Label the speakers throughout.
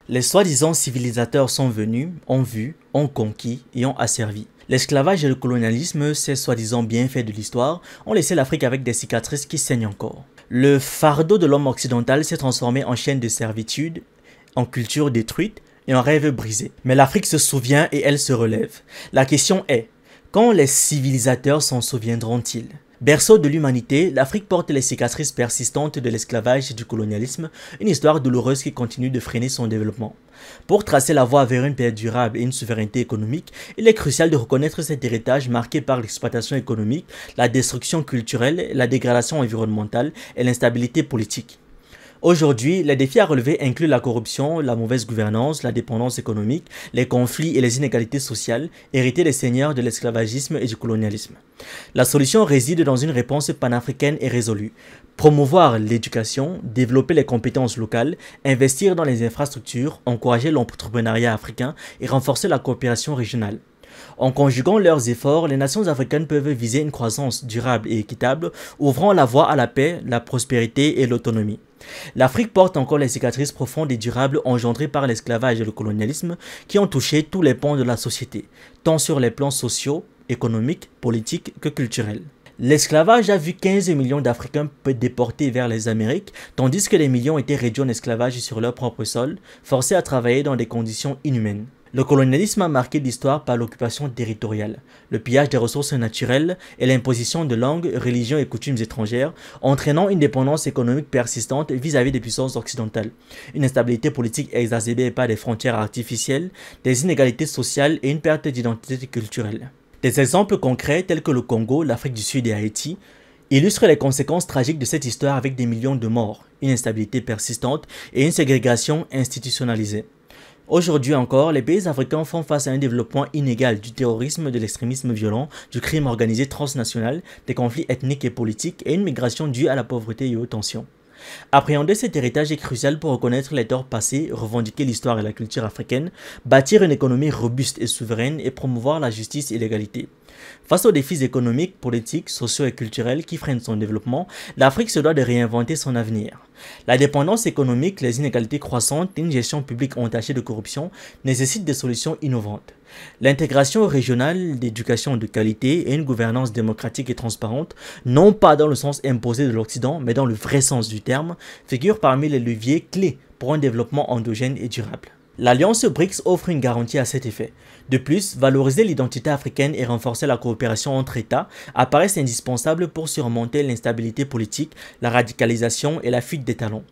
Speaker 1: Les soi-disant civilisateurs sont venus, ont vu, ont conquis et ont asservi. L'esclavage et le colonialisme, ces soi-disant bienfaits de l'histoire, ont laissé l'Afrique avec des cicatrices qui saignent encore. Le fardeau de l'homme occidental s'est transformé en chaîne de servitude, en culture détruite et en rêve brisé. Mais l'Afrique se souvient et elle se relève. La question est, quand les civilisateurs s'en souviendront-ils ? Berceau de l'humanité, l'Afrique porte les cicatrices persistantes de l'esclavage et du colonialisme, une histoire douloureuse qui continue de freiner son développement. Pour tracer la voie vers une paix durable et une souveraineté économique, il est crucial de reconnaître cet héritage marqué par l'exploitation économique, la destruction culturelle, la dégradation environnementale et l'instabilité politique. Aujourd'hui, les défis à relever incluent la corruption, la mauvaise gouvernance, la dépendance économique, les conflits et les inégalités sociales héritées des seigneurs de l'esclavagisme et du colonialisme. La solution réside dans une réponse panafricaine et résolue. Promouvoir l'éducation, développer les compétences locales, investir dans les infrastructures, encourager l'entrepreneuriat africain et renforcer la coopération régionale. En conjuguant leurs efforts, les nations africaines peuvent viser une croissance durable et équitable, ouvrant la voie à la paix, la prospérité et l'autonomie. L'Afrique porte encore les cicatrices profondes et durables engendrées par l'esclavage et le colonialisme qui ont touché tous les pans de la société, tant sur les plans sociaux, économiques, politiques que culturels. L'esclavage a vu 15 millions d'Africains déportés vers les Amériques, tandis que des millions étaient réduits en esclavage sur leur propre sol, forcés à travailler dans des conditions inhumaines. Le colonialisme a marqué l'histoire par l'occupation territoriale, le pillage des ressources naturelles et l'imposition de langues, religions et coutumes étrangères, entraînant une dépendance économique persistante vis-à-vis des puissances occidentales, une instabilité politique exacerbée par des frontières artificielles, des inégalités sociales et une perte d'identité culturelle. Des exemples concrets tels que le Congo, l'Afrique du Sud et Haïti illustrent les conséquences tragiques de cette histoire avec des millions de morts, une instabilité persistante et une ségrégation institutionnalisée. Aujourd'hui encore, les pays africains font face à un développement inégal du terrorisme, de l'extrémisme violent, du crime organisé transnational, des conflits ethniques et politiques et une migration due à la pauvreté et aux tensions. Appréhender cet héritage est crucial pour reconnaître les torts passés, revendiquer l'histoire et la culture africaine, bâtir une économie robuste et souveraine et promouvoir la justice et l'égalité. Face aux défis économiques, politiques, sociaux et culturels qui freinent son développement, l'Afrique se doit de réinventer son avenir. La dépendance économique, les inégalités croissantes et une gestion publique entachée de corruption nécessitent des solutions innovantes. L'intégration régionale d'éducation de qualité et une gouvernance démocratique et transparente, non pas dans le sens imposé de l'Occident, mais dans le vrai sens du terme, figurent parmi les leviers clés pour un développement endogène et durable. L'Alliance BRICS offre une garantie à cet effet. De plus, valoriser l'identité africaine et renforcer la coopération entre États apparaissent indispensables pour surmonter l'instabilité politique, la radicalisation et la fuite des talents.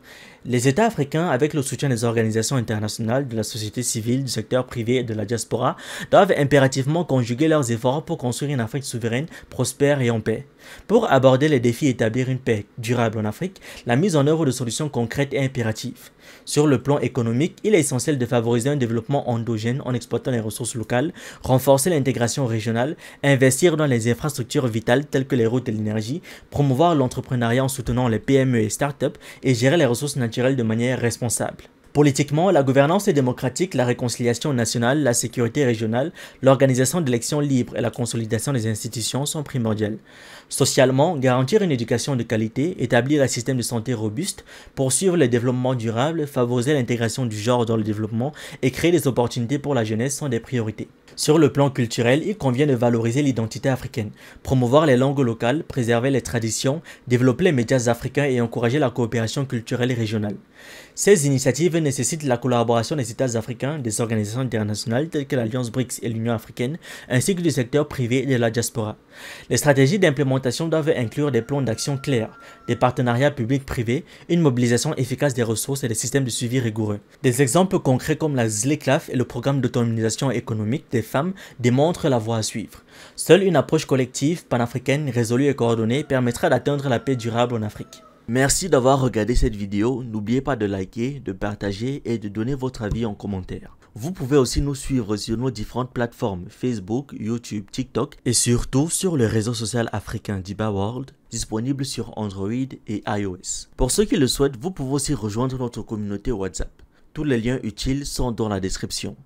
Speaker 1: Les États africains, avec le soutien des organisations internationales, de la société civile, du secteur privé et de la diaspora, doivent impérativement conjuguer leurs efforts pour construire une Afrique souveraine, prospère et en paix. Pour aborder les défis et établir une paix durable en Afrique, la mise en œuvre de solutions concrètes est impérative. Sur le plan économique, il est essentiel de favoriser un développement endogène en exploitant les ressources locales, renforcer l'intégration régionale, investir dans les infrastructures vitales telles que les routes et l'énergie, promouvoir l'entrepreneuriat en soutenant les PME et start-up et gérer les ressources naturelles de manière responsable. Politiquement, la gouvernance démocratique, la réconciliation nationale, la sécurité régionale, l'organisation d'élections libres et la consolidation des institutions sont primordiales. Socialement, garantir une éducation de qualité, établir un système de santé robuste, poursuivre le développement durable, favoriser l'intégration du genre dans le développement et créer des opportunités pour la jeunesse sont des priorités. Sur le plan culturel, il convient de valoriser l'identité africaine, promouvoir les langues locales, préserver les traditions, développer les médias africains et encourager la coopération culturelle et régionale. Ces initiatives nécessitent la collaboration des États africains, des organisations internationales telles que l'Alliance BRICS et l'Union africaine, ainsi que du secteur privé et de la diaspora. Les stratégies d'implémentation doivent inclure des plans d'action clairs, des partenariats publics-privés, une mobilisation efficace des ressources et des systèmes de suivi rigoureux. Des exemples concrets comme la ZLECLAF et le programme d'autonomisation économique des femmes démontrent la voie à suivre. Seule une approche collective, panafricaine, résolue et coordonnée permettra d'atteindre la paix durable en Afrique. Merci d'avoir regardé cette vidéo, n'oubliez pas de liker, de partager et de donner votre avis en commentaire. Vous pouvez aussi nous suivre sur nos différentes plateformes Facebook, YouTube, TikTok et surtout sur le réseau social africain Diba World, disponible sur Android et iOS. Pour ceux qui le souhaitent, vous pouvez aussi rejoindre notre communauté WhatsApp. Tous les liens utiles sont dans la description.